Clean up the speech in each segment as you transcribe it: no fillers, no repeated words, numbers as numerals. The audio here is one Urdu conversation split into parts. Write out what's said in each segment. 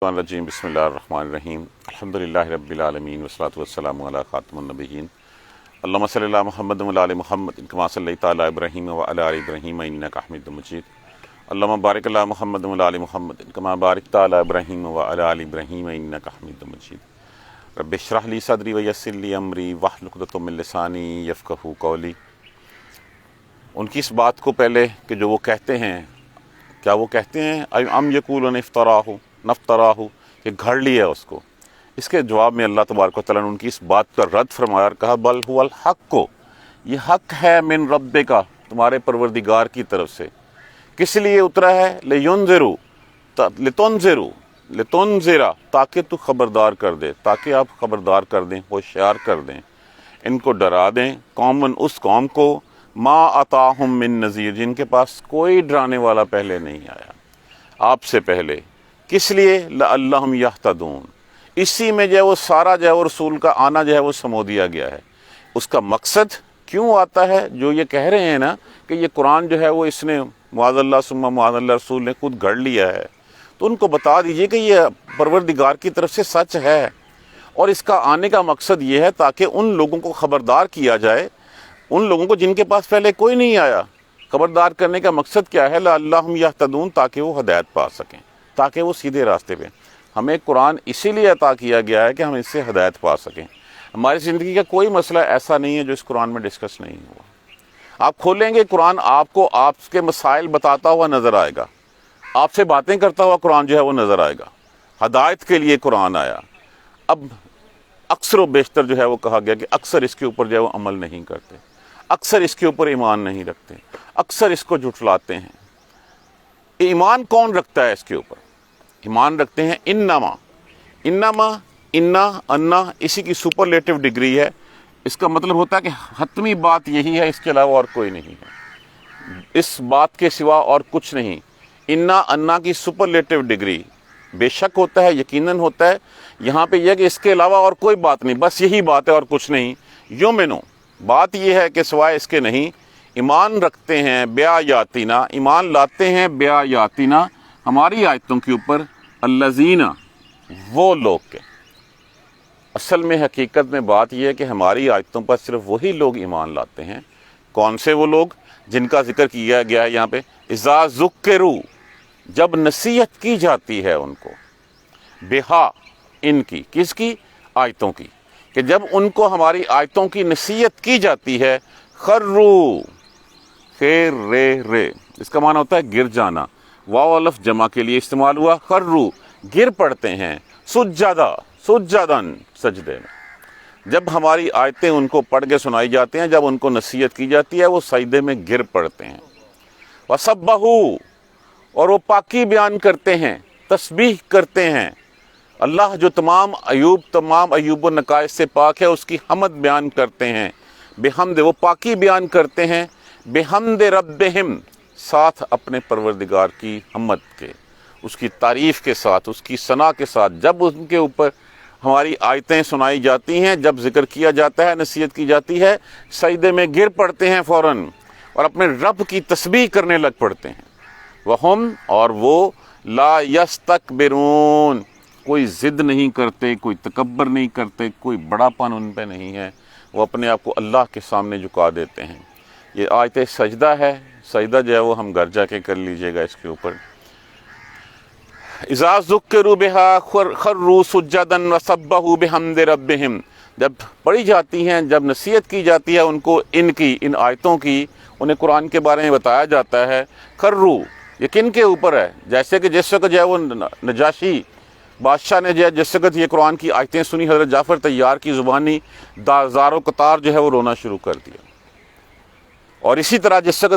الرجیم بسم اللہ الرحمن الرحیم الحمدللہ رب العالمین والصلاة والسلام علی خاتم النبیین اللہم صلی اللہ محمد وعلی آل محمد کما صلیت علی ابراہیم وعلی آل ابراہیم انک حمید مجید اللہم بارک علی محمد وعلی آل محمد کما بارکت علی ابراہیم وعلی آل ابراہیم انک حمید مجید رب اشرح لی صدری ویسر لی امری واحلل عقدۃ من لسانی یفقہوا قولی۔ ان کی اس بات کو پہلے کہ جو وہ کہتے ہیں، کیا وہ کہتے ہیں ام یقولون نفتراہ کہ گھڑ لیا اس کو، اس کے جواب میں اللہ تبارک و تعالیٰ نے ان کی اس بات کا رد فرمایا اور کہا بل هو الحق، یہ حق ہے من ربک، تمہارے پروردگار کی طرف سے۔ کس لیے اترا ہے؟ لتنذرا، تاکہ تو خبردار کر دے، تاکہ آپ خبردار کر دیں، ہوشیار کر دیں، ان کو ڈرا دیں، قومن اس قوم کو ما اتاہم من نذیر، جن کے پاس کوئی ڈرانے والا پہلے نہیں آیا آپ سے پہلے۔ کس لیے؟ لعلہم یہتدون، اسی میں جو ہے وہ سارا جو ہے وہ رسول کا آنا جو ہے وہ سمو دیا گیا ہے۔ اس کا مقصد کیوں آتا ہے؟ جو یہ کہہ رہے ہیں نا کہ یہ قرآن جو ہے وہ اس نے معاذ اللہ ثم معاذ اللہ رسول نے خود گھڑ لیا ہے، تو ان کو بتا دیجئے کہ یہ پروردگار کی طرف سے سچ ہے، اور اس کا آنے کا مقصد یہ ہے تاکہ ان لوگوں کو خبردار کیا جائے، ان لوگوں کو جن کے پاس پہلے کوئی نہیں آیا۔ خبردار کرنے کا مقصد کیا ہے؟ لعلہم یہتدون، تاکہ وہ ہدایت پا سکیں، تاکہ وہ سیدھے راستے پہ۔ ہمیں قرآن اسی لیے عطا کیا گیا ہے کہ ہم اس سے ہدایت پا سکیں۔ ہماری زندگی کا کوئی مسئلہ ایسا نہیں ہے جو اس قرآن میں ڈسکس نہیں ہوا۔ آپ کھولیں گے قرآن، آپ کو آپ کے مسائل بتاتا ہوا نظر آئے گا، آپ سے باتیں کرتا ہوا قرآن جو ہے وہ نظر آئے گا۔ ہدایت کے لیے قرآن آیا۔ اب اکثر و بیشتر جو ہے وہ کہا گیا کہ اکثر اس کے اوپر جو ہے وہ عمل نہیں کرتے، اکثر اس کے اوپر ایمان نہیں رکھتے، اکثر اس کو جھٹلاتے ہیں۔ ایمان کون رکھتا ہے اس کے اوپر؟ ایمان رکھتے ہیں انما، انا اسی کی سپرلیٹو ڈگری ہے۔ اس کا مطلب ہوتا ہے کہ حتمی بات یہی ہے، اس کے علاوہ اور کوئی نہیں ہے، اس بات کے سوا اور کچھ نہیں۔ انا کی سپرلیٹو ڈگری بے شک ہوتا ہے، یقیناً ہوتا ہے۔ یہاں پہ یہ کہ اس کے علاوہ اور کوئی بات نہیں، بس یہی بات ہے اور کچھ نہیں۔ یومنو، بات یہ ہے کہ سوائے اس کے نہیں، ایمان رکھتے ہیں بیایاتینا، ایمان لاتے ہیں بیایاتینا، ہماری آیتوں کے اوپر، الذین، وہ لوگ کے۔ اصل میں حقیقت میں بات یہ ہے کہ ہماری آیتوں پر صرف وہی لوگ ایمان لاتے ہیں۔ کون سے وہ لوگ؟ جن کا ذکر کیا گیا ہے یہاں پہ، اذا ذکروا، جب نصیحت کی جاتی ہے ان کو، بہا، ان کی، کس کی؟ آیتوں کی، کہ جب ان کو ہماری آیتوں کی نصیحت کی جاتی ہے، خرو، خیر رے، اس کا معنی ہوتا ہے گر جانا، واو الف جمع کے لیے استعمال ہوا، خرو، گر پڑتے ہیں، سجدن، سجدے میں۔ جب ہماری آیتیں ان کو پڑھ کے سنائی جاتی ہیں، جب ان کو نصیحت کی جاتی ہے، وہ سجدے میں گر پڑتے ہیں۔ وَسَبَّحُوا، اور وہ پاکی بیان کرتے ہیں، تسبیح کرتے ہیں۔ اللہ جو تمام عیوب و نقائص سے پاک ہے، اس کی حمد بیان کرتے ہیں، بحمد، وہ پاکی بیان کرتے ہیں، بحمد ربہم، ساتھ اپنے پروردگار کی حمد کے، اس کی تعریف کے ساتھ، اس کی ثنا کے ساتھ۔ جب ان کے اوپر ہماری آیتیں سنائی جاتی ہیں، جب ذکر کیا جاتا ہے، نصیحت کی جاتی ہے، سجدے میں گر پڑتے ہیں فوراً، اور اپنے رب کی تسبیح کرنے لگ پڑتے ہیں۔ وہم، اور وہ، لا یستکبرون، کوئی ضد نہیں کرتے، کوئی تکبر نہیں کرتے، کوئی بڑا پن ان پہ نہیں ہے، وہ اپنے آپ کو اللہ کے سامنے جھکا دیتے ہیں۔ یہ آیت سجدہ ہے، سجدہ جو ہے وہ ہم گھر جا کے کر لیجئے گا اس کے اوپر۔ اذا ذکروا بها خروا سجدا وسبحوا بحمد ربهم، جب پڑھی جاتی ہیں، جب نصیحت کی جاتی ہے ان کو، ان آیتوں کی، انہیں قرآن کے بارے میں بتایا جاتا ہے، خرو، یہ کن کے اوپر ہے؟ جیسے کہ جس وقت جو ہے وہ نجاشی بادشاہ نے جو ہے جس وقت یہ قرآن کی آیتیں سنی، حضرت جعفر طیار کی زبانی زار و قطار جو ہے وہ رونا شروع کر دیا۔ اور اسی طرح جس وقت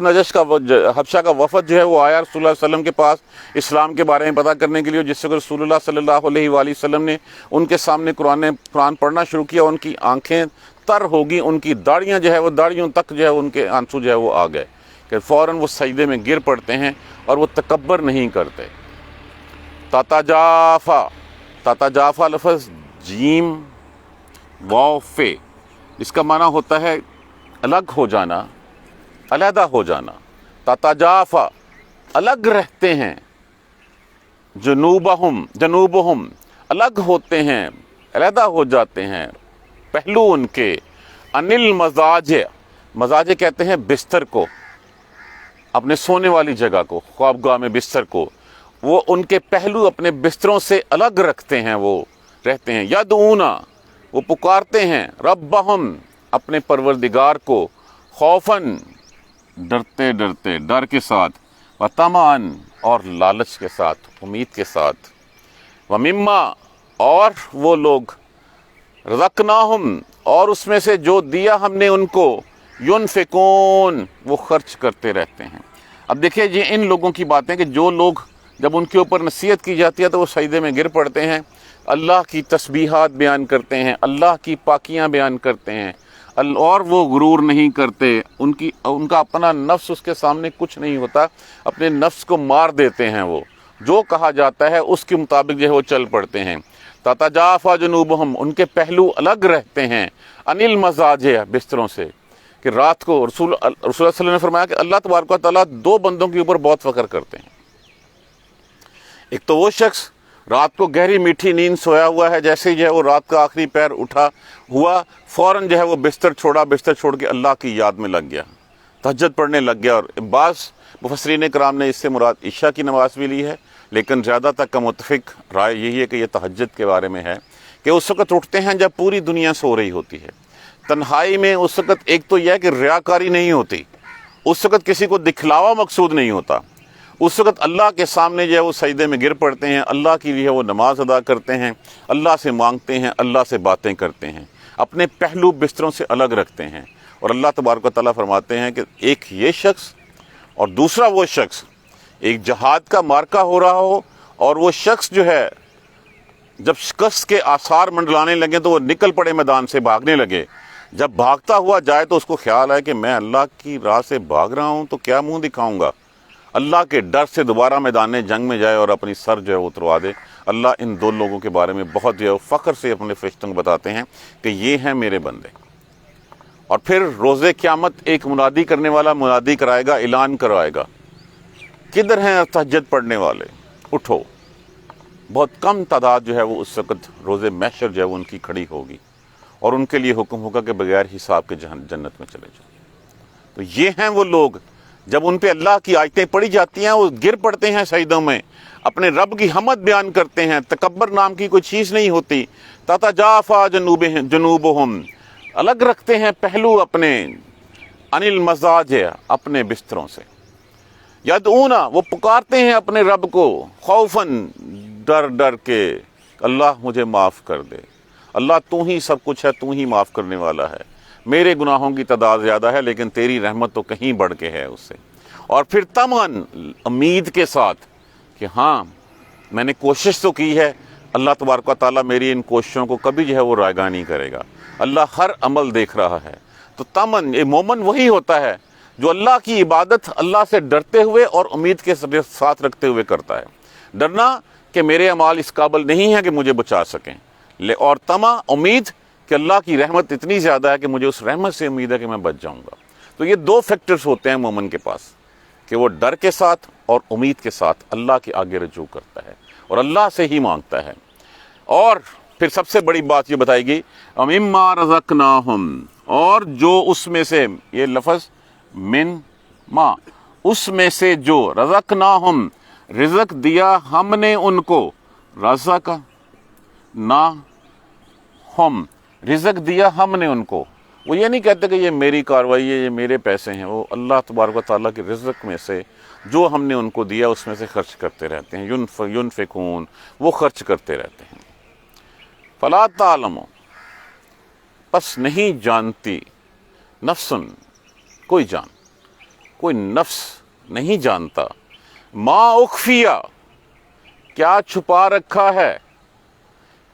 حبشہ کا وفد جو ہے وہ آیا رسول اللہ صلی اللہ علیہ وسلم کے پاس اسلام کے بارے میں پتہ کرنے کے لیے، جس وقت رسول اللہ صلی اللہ علیہ وآلہ وسلم نے ان کے سامنے قرآن پڑھنا شروع کیا، ان کی آنکھیں تر ہوگی، ان کی داڑیاں جو ہے وہ داڑیوں تک جو ہے ان کے آنسو جو ہے وہ آ گئے، کہ فوراً وہ سجدے میں گر پڑتے ہیں اور وہ تکبر نہیں کرتے۔ تتجافا لفظ جیم واو فے، اس کا معنی ہوتا ہے الگ ہو جانا، علیحدہ ہو جانا۔ تتجافا، الگ رہتے ہیں، جنوبہم الگ ہوتے ہیں، علیحدہ ہو جاتے ہیں پہلو ان کے، انل مزاج، مزاج کہتے ہیں بستر کو، اپنے سونے والی جگہ کو، خوابگاہ میں بستر کو، وہ ان کے پہلو اپنے بستروں سے الگ رکھتے ہیں، وہ رہتے ہیں، یدعونا وہ پکارتے ہیں، ربہم اپنے پروردگار کو، خوفاً ڈرتے ڈرتے، ڈر کے ساتھ، وطمعاً اور لالچ کے ساتھ، امید کے ساتھ، ومما اور وہ لوگ، رزقناہم اور اس میں سے جو دیا ہم نے ان کو، ینفقون وہ خرچ کرتے رہتے ہیں۔ اب دیکھیں یہ ان لوگوں کی باتیں کہ جو لوگ جب ان کے اوپر نصیحت کی جاتی ہے تو وہ سجدے میں گر پڑتے ہیں، اللہ کی تسبیحات بیان کرتے ہیں، اللہ کی پاکیاں بیان کرتے ہیں، اور وہ غرور نہیں کرتے، ان کا اپنا نفس اس کے سامنے کچھ نہیں ہوتا، اپنے نفس کو مار دیتے ہیں، وہ جو کہا جاتا ہے اس کے مطابق جو ہے وہ چل پڑتے ہیں۔ تتجافا جنوبہم ان کے پہلو الگ رہتے ہیں، انل مزاجہ بستروں سے، کہ رات کو رسول اللہ صلی اللہ علیہ وسلم نے فرمایا کہ اللہ تبارک و تعالیٰ دو بندوں کے اوپر بہت فخر کرتے ہیں۔ ایک تو وہ شخص رات کو گہری میٹھی نیند سویا ہوا ہے، جیسے ہی جو ہے وہ رات کا آخری پہر اٹھا ہوا فوراً جو ہے وہ بستر چھوڑ کے اللہ کی یاد میں لگ گیا، تہجد پڑھنے لگ گیا۔ اور بعض مفسرین کرام نے اس سے مراد عشاء کی نماز بھی لی ہے، لیکن زیادہ تک کا متفق رائے یہی ہے کہ یہ تہجد کے بارے میں ہے، کہ اس وقت اٹھتے ہیں جب پوری دنیا سو رہی ہوتی ہے، تنہائی میں۔ اس وقت ایک تو یہ ہے کہ ریاکاری نہیں ہوتی، اس وقت کسی کو دکھلاوا مقصود نہیں ہوتا، اس وقت اللہ کے سامنے جو ہے وہ سجدے میں گر پڑتے ہیں، اللہ کی جو ہے وہ نماز ادا کرتے ہیں، اللہ سے مانگتے ہیں، اللہ سے باتیں کرتے ہیں، اپنے پہلو بستروں سے الگ رکھتے ہیں۔ اور اللہ تبارک و تعالیٰ فرماتے ہیں کہ ایک یہ شخص اور دوسرا وہ شخص، ایک جہاد کا مارکہ ہو رہا ہو اور وہ شخص جو ہے جب شکست کے آثار منڈلانے لگے تو وہ نکل پڑے میدان سے، بھاگنے لگے۔ جب بھاگتا ہوا جائے تو اس کو خیال ہے کہ میں اللہ کی راہ سے بھاگ رہا ہوں تو کیا منہ دکھاؤں گا، اللہ کے ڈر سے دوبارہ میدان جنگ میں جائے اور اپنی سر جو ہے وہ اتروا دے۔ اللہ ان دو لوگوں کے بارے میں بہت جو ہے فخر سے اپنے فرشتوں کو بتاتے ہیں کہ یہ ہیں میرے بندے۔ اور پھر روز قیامت ایک منادی کرنے والا منادی کرائے گا، اعلان کروائے گا، کدھر ہیں تہجد پڑھنے والے، اٹھو۔ بہت کم تعداد جو ہے وہ اس وقت روز محشر جو ہے وہ ان کی کھڑی ہوگی، اور ان کے لیے حکم ہوگا کہ بغیر حساب کے جنت میں چلے جاؤ۔ تو یہ ہیں وہ لوگ جب ان پہ اللہ کی آیتیں پڑھی جاتی ہیں وہ گر پڑتے ہیں سجدوں میں، اپنے رب کی حمد بیان کرتے ہیں، تکبر نام کی کوئی چیز نہیں ہوتی۔ تتجافا جنوبہم الگ رکھتے ہیں پہلو اپنے، انل مزاج اپنے بستروں سے، یدعونا وہ پکارتے ہیں اپنے رب کو، خوفاً ڈر ڈر کے، اللہ مجھے معاف کر دے، اللہ تو ہی سب کچھ ہے، تو ہی معاف کرنے والا ہے، میرے گناہوں کی تعداد زیادہ ہے لیکن تیری رحمت تو کہیں بڑھ کے ہے اس سے۔ اور پھر طمعاً امید کے ساتھ کہ ہاں میں نے کوشش تو کی ہے، اللہ تبارک و تعالیٰ میری ان کوششوں کو کبھی جو ہے وہ رائگاں نہیں کرے گا، اللہ ہر عمل دیکھ رہا ہے۔ تو طمعاً یہ مومن وہی ہوتا ہے جو اللہ کی عبادت اللہ سے ڈرتے ہوئے اور امید کے ساتھ رکھتے ہوئے کرتا ہے۔ ڈرنا کہ میرے اعمال اس قابل نہیں ہیں کہ مجھے بچا سکیں، اور طمع امید کہ اللہ کی رحمت اتنی زیادہ ہے کہ مجھے اس رحمت سے امید ہے کہ میں بچ جاؤں گا۔ تو یہ دو فیکٹرز ہوتے ہیں مومن کے پاس، کہ وہ ڈر کے ساتھ اور امید کے ساتھ اللہ کے آگے رجوع کرتا ہے اور اللہ سے ہی مانگتا ہے۔ اور پھر سب سے بڑی بات یہ بتائی گئی، مما رزقناہم اور جو اس میں سے، یہ لفظ من ما، اس میں سے جو، رزقناہم رزق دیا ہم نے ان کو، رزق نہ ہم رزق دیا ہم نے ان کو، وہ یہ نہیں کہتے کہ یہ میری کاروائی ہے، یہ میرے پیسے ہیں، وہ اللہ تبارک و تعالیٰ کے رزق میں سے جو ہم نے ان کو دیا اس میں سے خرچ کرتے رہتے ہیں، ینفقون وہ خرچ کرتے رہتے ہیں۔ فلا تعلم پس نہیں جانتی، نفسن کوئی جان، کوئی نفس نہیں جانتا، ما اخفیہ کیا چھپا رکھا ہے،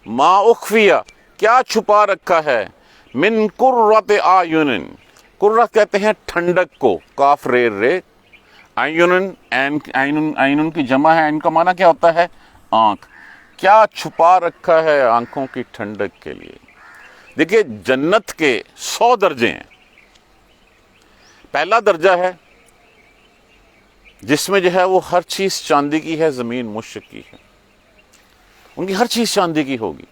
ما اخفیہ کیا چھپا رکھا ہے، من قرۃ اعین، قرۃ کہتے ہیں ٹھنڈک کو، کاف رے رے، عین کی جمع ہے، عین کا معنی کیا ہوتا ہے، آنکھ، کیا چھپا رکھا ہے آنکھوں کی ٹھنڈک کے لیے۔ دیکھیے جنت کے 100 درجے ہیں، پہلا درجہ ہے جس میں جو ہے وہ ہر چیز چاندی کی ہے، زمین مشک کی ہے، ان کی ہر چیز چاندی کی ہوگی،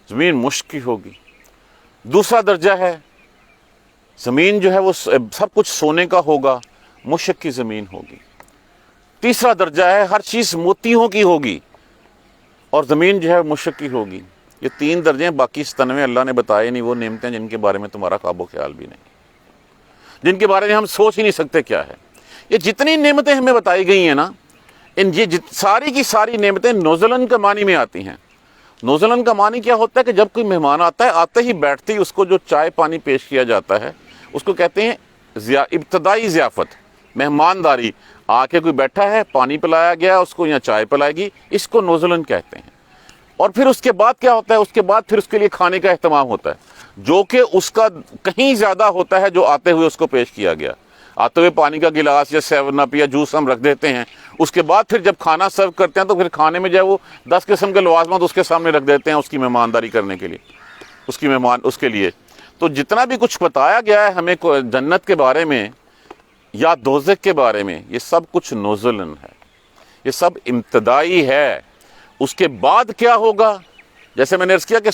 زمین مشک کی ہوگی۔ دوسرا درجہ ہے زمین جو ہے وہ سب کچھ سونے کا ہوگا، مشک کی زمین ہوگی۔ تیسرا درجہ ہے ہر چیز موتیوں کی ہوگی اور زمین جو ہے مشک کی ہوگی۔ یہ 3 درجے ہیں، باقی 97 اللہ نے بتائے نہیں، وہ نعمتیں جن کے بارے میں تمہارا خواب و خیال بھی نہیں، جن کے بارے میں ہم سوچ ہی نہیں سکتے کیا ہے۔ یہ جتنی نعمتیں ہمیں بتائی گئی ہیں نا، یہ ساری کی ساری نعمتیں نزلاً کے معنی میں آتی ہیں۔ نزلاً کا معنی کیا ہوتا ہے کہ جب کوئی مہمان آتا ہے، آتے ہی بیٹھتے ہی اس کو جو چائے پانی پیش کیا جاتا ہے اس کو کہتے ہیں ابتدائی ضیافت، مہمانداری۔ آ کے کوئی بیٹھا ہے، پانی پلایا گیا اس کو یا چائے پلائے گی، اس کو نزلاً کہتے ہیں۔ اور پھر اس کے بعد کیا ہوتا ہے؟ اس کے بعد پھر اس کے لیے کھانے کا اہتمام ہوتا ہے جو کہ اس کا کہیں زیادہ ہوتا ہے جو آتے ہوئے اس کو پیش کیا گیا۔ آتے ہوئے پانی کا گلاس یا 7 اپ یا جوس ہم رکھ دیتے ہیں، اس کے بعد پھر جب کھانا سرو کرتے ہیں تو پھر کھانے میں جو ہے وہ 10 قسم کے لوازمات اس کے سامنے رکھ دیتے ہیں اس کی مہمانداری کرنے کے لیے، اس کے لیے۔ تو جتنا بھی کچھ بتایا گیا ہے ہمیں جنت کے بارے میں یا دوزخ کے بارے میں، یہ سب کچھ نزلاً ہے، یہ سب ابتدائی ہے۔ اس کے بعد کیا ہوگا؟ جیسے میں نے عرض کیا کہ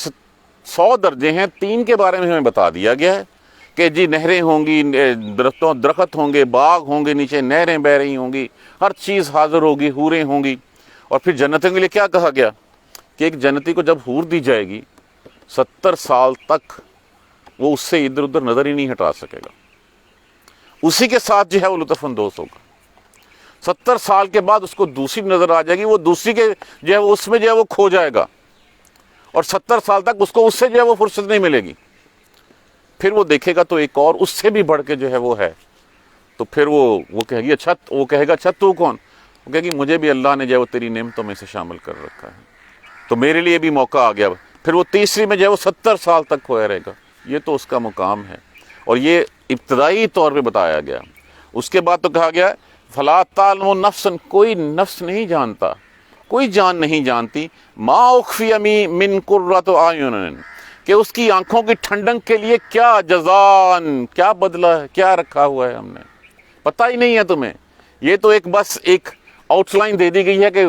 100 درجے ہیں، 3 کے بارے میں ہمیں بتا دیا گیا ہے کہ جی نہریں ہوں گی، درخت ہوں گے، باغ ہوں گے، نیچے نہریں بہ رہی ہوں گی، ہر چیز حاضر ہوگی، حوریں ہوں گی۔ اور پھر جنتوں کے لیے کیا کہا گیا کہ ایک جنتی کو جب حور دی جائے گی 70 سال تک وہ اس سے ادھر ادھر نظر ہی نہیں ہٹا سکے گا، اسی کے ساتھ جو ہے وہ لطف اندوز ہوگا۔ 70 سال کے بعد اس کو دوسری نظر آ جائے گی، وہ دوسری کے جو ہے اس میں جو ہے وہ کھو جائے گا، اور 70 سال تک اس کو اس سے جو ہے وہ فرصت نہیں ملے گی۔ پھر وہ دیکھے گا تو ایک اور اس سے بھی بڑھ کے جو ہے وہ ہے، تو پھر وہ کہے گی اچھا، وہ کہے گا اچھا تو کون؟ وہ کہے گی مجھے بھی اللہ نے جو ہے وہ تیری نعمتوں میں سے شامل کر رکھا ہے، تو میرے لیے بھی موقع آ گیا۔ پھر وہ تیسری میں جو ہے وہ 70 سال تک کھویا رہے گا۔ یہ تو اس کا مقام ہے، اور یہ ابتدائی طور پہ بتایا گیا۔ اس کے بعد تو کہا گیا فلا تعلم نفس، کوئی نفس نہیں جانتا، کوئی جان نہیں جانتی، ما اخفی من قرۃ اعین، کہ اس کی آنکھوں کی ٹھنڈک کے لیے کیا جزان، کیا بدلہ ہے، کیا رکھا ہوا ہے ہم نے، پتہ ہی نہیں ہے تمہیں۔ یہ تو بس ایک آؤٹ لائن دے دی گئی ہے کہ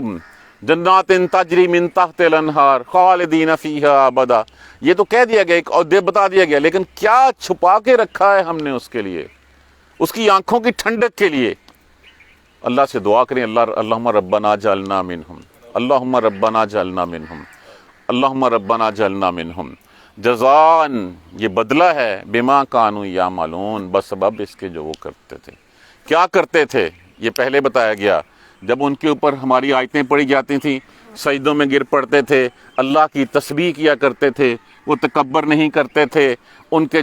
جنات تجری من تحت الانہار خالدین فیہا ابدا، یہ تو کہہ دیا گیا اور بتا دیا گیا، لیکن کیا چھپا کے رکھا ہے ہم نے اس کے لیے، اس کی آنکھوں کی ٹھنڈک کے لیے۔ اللہ سے دعا کریں، اللہم ربنا جعلنا منہم، اللہم ربنا جعلنا منہم، اللہم ربنا جعلنا منہم۔ جزان، یہ بدلہ ہے، بما کانوا یعملون، بسبب اس کے جو وہ کرتے تھے۔ کیا کرتے تھے یہ پہلے بتایا گیا، جب ان کے اوپر ہماری آیتیں پڑھی جاتی تھیں سجدوں میں گر پڑتے تھے، اللہ کی تسبیح کیا کرتے تھے، وہ تکبر نہیں کرتے تھے، ان کے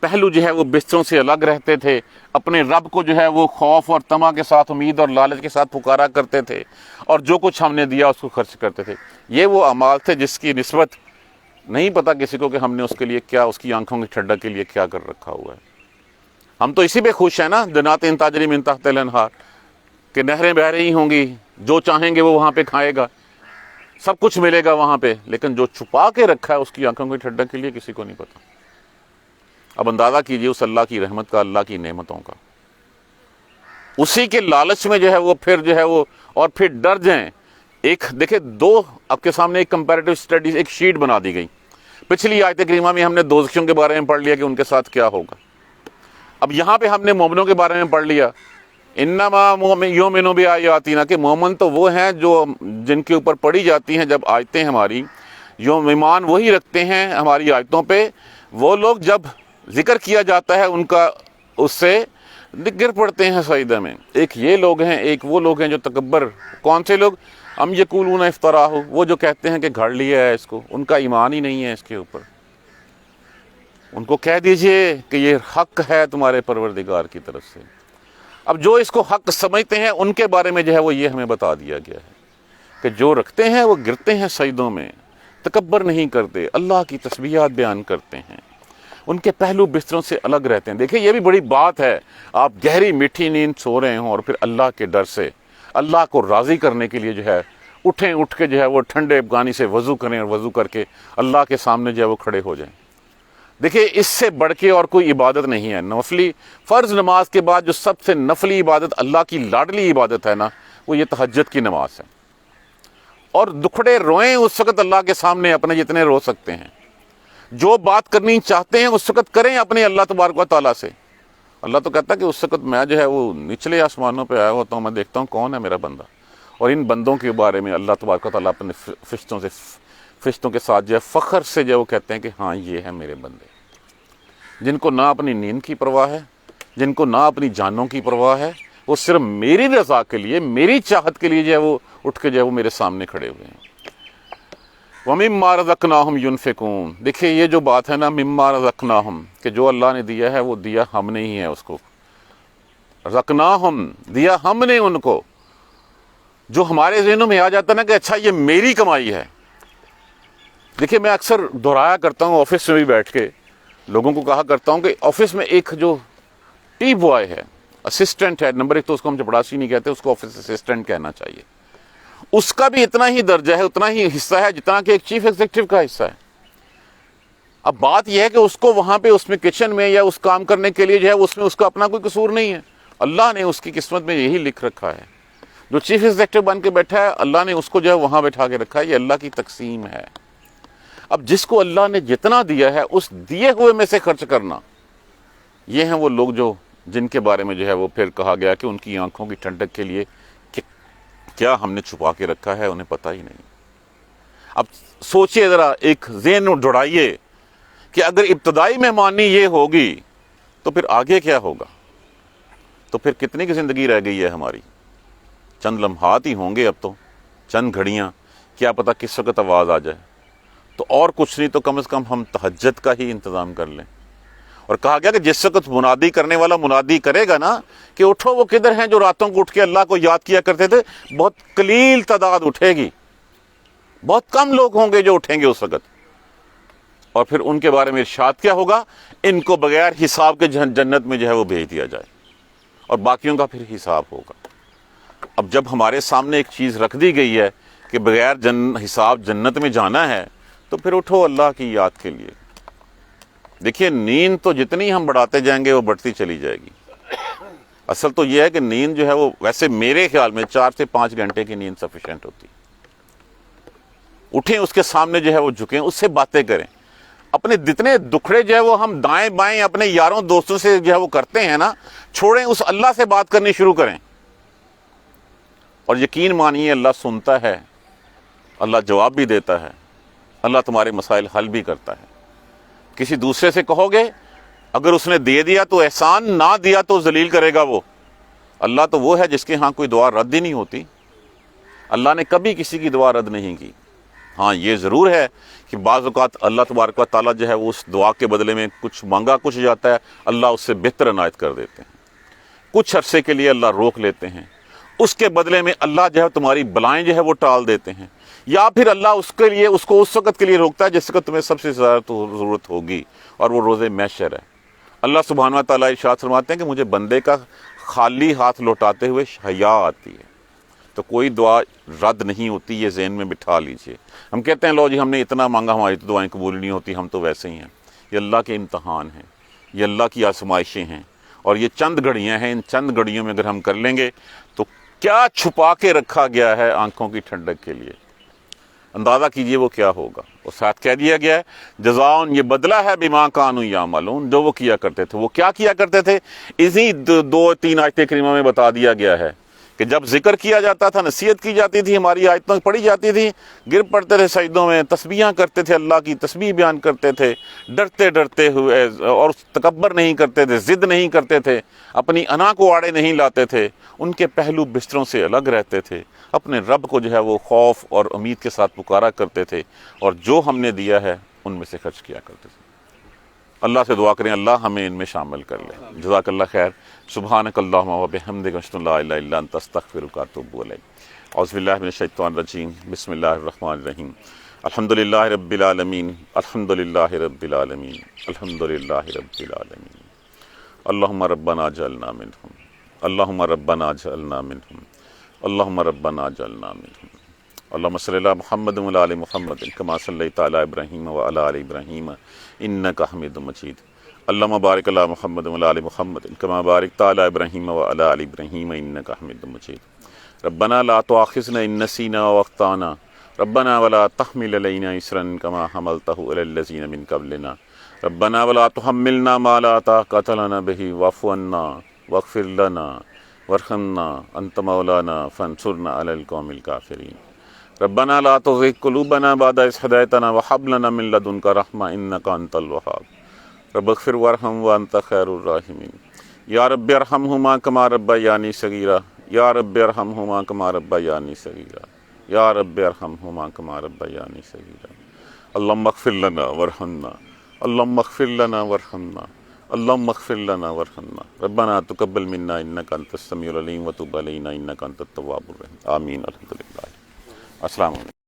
پہلو جو ہے وہ بستروں سے الگ رہتے تھے، اپنے رب کو جو ہے وہ خوف اور طمع کے ساتھ، امید اور لالچ کے ساتھ پکارا کرتے تھے، اور جو کچھ ہم نے دیا اس کو خرچ کرتے تھے۔ یہ وہ اعمال تھے جس کی نسبت نہیں پتہ کسی کو کہ ہم نے اس کے لیے کیا، اس کی آنکھوں کی ٹھنڈک کے لیے کیا کر رکھا ہوا ہے۔ ہم تو اسی پہ خوش ہیں نا، جنات تجری من تحت الانہار، کہ نہریں بہ رہی ہوں گی، جو چاہیں گے وہ وہاں پہ کھائے گا، سب کچھ ملے گا وہاں پہ، لیکن جو چھپا کے رکھا ہے اس کی آنکھوں کی ٹھنڈک کے لیے کسی کو نہیں پتا۔ اب اندازہ کیجئے اس اللہ کی رحمت کا، اللہ کی نعمتوں کا، اسی کے لالچ میں جو ہے وہ پھر جو ہے وہ، اور پھر ڈر جائیں۔ ایک دیکھیں، دو آپ کے سامنے ایک کمپیریٹیو اسٹڈیز، ایک شیٹ بنا دی گئی۔ پچھلی آیت کریمہ میں ہم نے دوزخیوں کے بارے میں پڑھ لیا کہ ان کے ساتھ کیا ہوگا، اب یہاں پہ ہم نے مومنوں کے بارے میں پڑھ لیا، انما یؤمنون بآیاتنا، کہ مومن تو وہ ہیں جو جن کے اوپر پڑھی جاتی ہیں جب آیتیں ہماری، جو ایمان وہی رکھتے ہیں ہماری آیتوں پہ، وہ لوگ جب ذکر کیا جاتا ہے ان کا اس سے گر پڑتے ہیں سجدہ میں۔ ایک یہ لوگ ہیں، ایک وہ لوگ ہیں جو تکبر۔ کون سے لوگ؟ ام یقولون افتراہ، وہ جو کہتے ہیں کہ گھڑ لیا ہے اس کو، ان کا ایمان ہی نہیں ہے اس کے اوپر۔ ان کو کہہ دیجئے کہ یہ حق ہے تمہارے پروردگار کی طرف سے۔ اب جو اس کو حق سمجھتے ہیں ان کے بارے میں جو ہے وہ یہ ہمیں بتا دیا گیا ہے کہ جو رکھتے ہیں وہ گرتے ہیں سجدوں میں، تکبر نہیں کرتے، اللہ کی تسبیحات بیان کرتے ہیں، ان کے پہلو بستروں سے الگ رہتے ہیں۔ دیکھیں یہ بھی بڑی بات ہے، آپ گہری میٹھی نیند سو رہے ہوں اور پھر اللہ کے ڈر سے، اللہ کو راضی کرنے کے لیے جو ہے اٹھیں، اٹھ کے جو ہے وہ ٹھنڈے پانی سے وضو کریں، اور وضو کر کے اللہ کے سامنے جو ہے وہ کھڑے ہو جائیں۔ دیکھیں اس سے بڑھ کے اور کوئی عبادت نہیں ہے۔ نفلی فرض نماز کے بعد جو سب سے نفلی عبادت، اللہ کی لاڈلی عبادت ہے نا، وہ یہ تہجد کی نماز ہے۔ اور دکھڑے روئیں اس وقت اللہ کے سامنے اپنے جتنے رو سکتے ہیں. جو بات کرنی چاہتے ہیں اس وقت کریں اپنے اللہ تبارک و تعالیٰ سے. اللہ تو کہتا ہے کہ اس وقت میں جو ہے وہ نچلے آسمانوں پہ آیا ہوتا ہوں, میں دیکھتا ہوں کون ہے میرا بندہ, اور ان بندوں کے بارے میں اللہ تبارک و تعالیٰ اپنے فرشتوں کے ساتھ جو ہے فخر سے جو ہے وہ کہتے ہیں کہ ہاں یہ ہے میرے بندے, جن کو نہ اپنی نیند کی پرواہ ہے, جن کو نہ اپنی جانوں کی پرواہ ہے, وہ صرف میری رضا کے لیے, میری چاہت کے لیے جو ہے وہ اٹھ کے جو ہے وہ میرے سامنے کھڑے ہوئے ہیں. وَمِمَّا رَزَقْنَاهُمْ يُنْفِقُونَ. دیکھیے یہ جو بات ہے نا, مِمَّا رَزَقْنَاهُمْ, کہ جو اللہ نے دیا ہے وہ دیا ہم نے ہی ہے اس کو. رَزَقْنَاهُمْ, دیا ہم نے ان کو. جو ہمارے ذہنوں میں آ جاتا ہے نا کہ اچھا یہ میری کمائی ہے. دیکھیے میں اکثر دہرایا کرتا ہوں, آفس میں بھی بیٹھ کے لوگوں کو کہا کرتا ہوں کہ آفس میں ایک جو ٹی بوائے ہے, اسسٹنٹ ہے, نمبر ایک تو اس کو ہم چپڑاسی نہیں کہتے, اس کو آفس اسسٹنٹ کہنا چاہیے. اس کا بھی اتنا ہی درجہ ہے, اتنا ہی حصہ ہے جتنا کہ ایک چیف ایگزیکٹو کا حصہ ہے. اب بات یہ ہے کہ اس کو وہاں پہ اس میں کچن میں یا اس کام کرنے کے لیے جو ہے اس میں اس کا اپنا کوئی قصور نہیں ہے. اللہ نے اس کی قسمت میں یہی لکھ رکھا ہے. جو چیف ایگزیکٹو بن کے بیٹھا ہے اللہ نے اس کو جو ہے وہاں بٹھا کے رکھا ہے. یہ اللہ کی تقسیم ہے. اب جس کو اللہ نے جتنا دیا ہے اس دیے ہوئے میں سے خرچ کرنا, یہ ہیں وہ لوگ جو جن کے بارے میں جو ہے وہ پھر کہا گیا کہ ان کی آنکھوں کی ٹھنڈک کے لیے کہ کیا ہم نے چھپا کے رکھا ہے انہیں پتہ ہی نہیں. اب سوچئے ذرا, ایک ذہن جڑائیے کہ اگر ابتدائی مہمانی یہ ہوگی تو پھر آگے کیا ہوگا, تو پھر کتنی کی زندگی رہ گئی ہے ہماری. چند لمحات ہی ہوں گے اب تو, چند گھڑیاں, کیا پتہ کس وقت آواز آ جائے. تو اور کچھ نہیں تو کم از کم ہم تہجد کا ہی انتظام کر لیں. اور کہا گیا کہ جس وقت منادی کرنے والا منادی کرے گا نا کہ اٹھو, وہ کدھر ہیں جو راتوں کو اٹھ کے اللہ کو یاد کیا کرتے تھے, بہت قلیل تعداد اٹھے گی, بہت کم لوگ ہوں گے جو اٹھیں گے اس وقت. اور پھر ان کے بارے میں ارشاد کیا ہوگا, ان کو بغیر حساب کے جنت میں جو ہے وہ بھیج دیا جائے, اور باقیوں کا پھر حساب ہوگا. اب جب ہمارے سامنے ایک چیز رکھ دی گئی ہے کہ بغیر حساب جنت میں جانا ہے, تو پھر اٹھو اللہ کی یاد کے لیے. دیکھیے نیند تو جتنی ہم بڑھاتے جائیں گے وہ بڑھتی چلی جائے گی. اصل تو یہ ہے کہ نیند جو ہے وہ ویسے میرے خیال میں 4 سے 5 گھنٹے کی نیند سفیشینٹ ہوتی. اٹھیں, اس کے سامنے جو ہے وہ جھکیں, اس سے باتیں کریں. اپنے جتنے دکھڑے جو ہے وہ ہم دائیں بائیں اپنے یاروں دوستوں سے جو ہے وہ کرتے ہیں نا, چھوڑیں, اس اللہ سے بات کرنی شروع کریں. اور یقین مانیے اللہ سنتا ہے, اللہ جواب بھی دیتا ہے, اللہ تمہارے مسائل حل بھی کرتا ہے. کسی دوسرے سے کہو گے, اگر اس نے دے دیا تو احسان, نہ دیا تو ذلیل کرے گا وہ. اللہ تو وہ ہے جس کے ہاں کوئی دعا رد ہی نہیں ہوتی. اللہ نے کبھی کسی کی دعا رد نہیں کی. ہاں یہ ضرور ہے کہ بعض اوقات اللہ تبارک و تعالیٰ جو ہے وہ اس دعا کے بدلے میں کچھ مانگا کچھ جاتا ہے, اللہ اس سے بہتر عنایت کر دیتے ہیں. کچھ عرصے کے لیے اللہ روک لیتے ہیں, اس کے بدلے میں اللہ جو ہے تمہاری بلائیں جو ہے وہ ٹال دیتے ہیں. یا پھر اللہ اس کے لیے اس کو اس وقت کے لیے روکتا ہے جس وقت تمہیں سب سے زیادہ ضرورت ہوگی, اور وہ روز محشر ہے. اللہ سبحانہ و تعالیٰ ارشاد فرماتے ہیں کہ مجھے بندے کا خالی ہاتھ لوٹاتے ہوئے حیا آتی ہے. تو کوئی دعا رد نہیں ہوتی, یہ ذہن میں بٹھا لیجئے. ہم کہتے ہیں لو جی ہم نے اتنا مانگا, ہماری تو دعائیں قبول نہیں ہوتی, ہم تو ویسے ہی ہیں. یہ اللہ کے امتحان ہیں, یہ اللہ کی آزمائشیں ہیں, اور یہ چند گھڑیاں ہیں. ان چند گھڑیوں میں اگر ہم کر لیں گے تو کیا چھپا کے رکھا گیا ہے آنکھوں کی ٹھنڈک کے لیے, اندازہ کیجئے وہ کیا ہوگا. اور ساتھ کہہ دیا گیا ہے جزاؤن, یہ بدلہ ہے بما کانوا یعملون, جو وہ کیا کرتے تھے. وہ کیا کیا کرتے تھے, اسی 2-3 آیتیں کریمہ میں بتا دیا گیا ہے کہ جب ذکر کیا جاتا تھا, نصیحت کی جاتی تھی, ہماری آیتیں پڑھی جاتی تھی, گر پڑتے تھے سجدوں میں, تسبیحاں کرتے تھے, اللہ کی تسبیح بیان کرتے تھے, ڈرتے ڈرتے ہوئے, اور تکبر نہیں کرتے تھے, ضد نہیں کرتے تھے, اپنی انا کو آڑے نہیں لاتے تھے, ان کے پہلو بستروں سے الگ رہتے تھے, اپنے رب کو جو ہے وہ خوف اور امید کے ساتھ پکارا کرتے تھے, اور جو ہم نے دیا ہے ان میں سے خرچ کیا کرتے تھے. اللہ سے دعا کریں اللہ ہمیں ان میں شامل کر لے. جزاک اللہ خیر. سبحانک اللہم و بحمدک اشہد ان لا الہ الا انت استغفرک و اتوب الیک. اعوذ باللہ من الشیطان الرجیم. بسم اللہ الرحمن الرحیم. الحمدللہ رب العالمین, الحمدللہ رب العالمین, الحمدللہ رب العالمین. اللہم ربنا اجعلنا منہم, اللہم ربنا اجعلنا منہم, اللہم ربنا اجعلنا منہم. اللہم صلی علی محمد و علی محمد کما صلیت علی ابراہیم و علی آل ابراہیم انک حمید مجید. اللہم بارک علی محمد و علی محمد کما بارکت علی ابراہیم و علی آل ابراہیم انک حمید مجید. ربنا لا تؤاخذنا ان نسینا و اخطأنا ربنا ولا تحمل علينا إصرا كما حملته على الذين من قبلنا ربنا ولا تحملنا ما لا طاقة لنا به واعف عنا واغفر لنا وارحمنا أنت مولانا فانصرنا على القوم الكافرين ربنا لا تزغ قلوبنا بعد إذ هديتنا وهب لنا من لدنك رحمة إنك أنت الوهاب رب اغفر وارحم وأنت خير الراحمين یا رب ارحمہما کما ربیانی صغیرا یا رب ارحمہما کما ربیانی صغیرا یا رب ارحمہما کما ربیانی صغیرا اللہم اغفر لنا وارحمنا اللہم اغفر لنا وارحمنا اللہم اغفر لنا وارحمنا ربنا تقبل منا انک انت السمیع العلیم وتب علینا انک انت التواب الرحیم آمین الحمدللہ السلام علیکم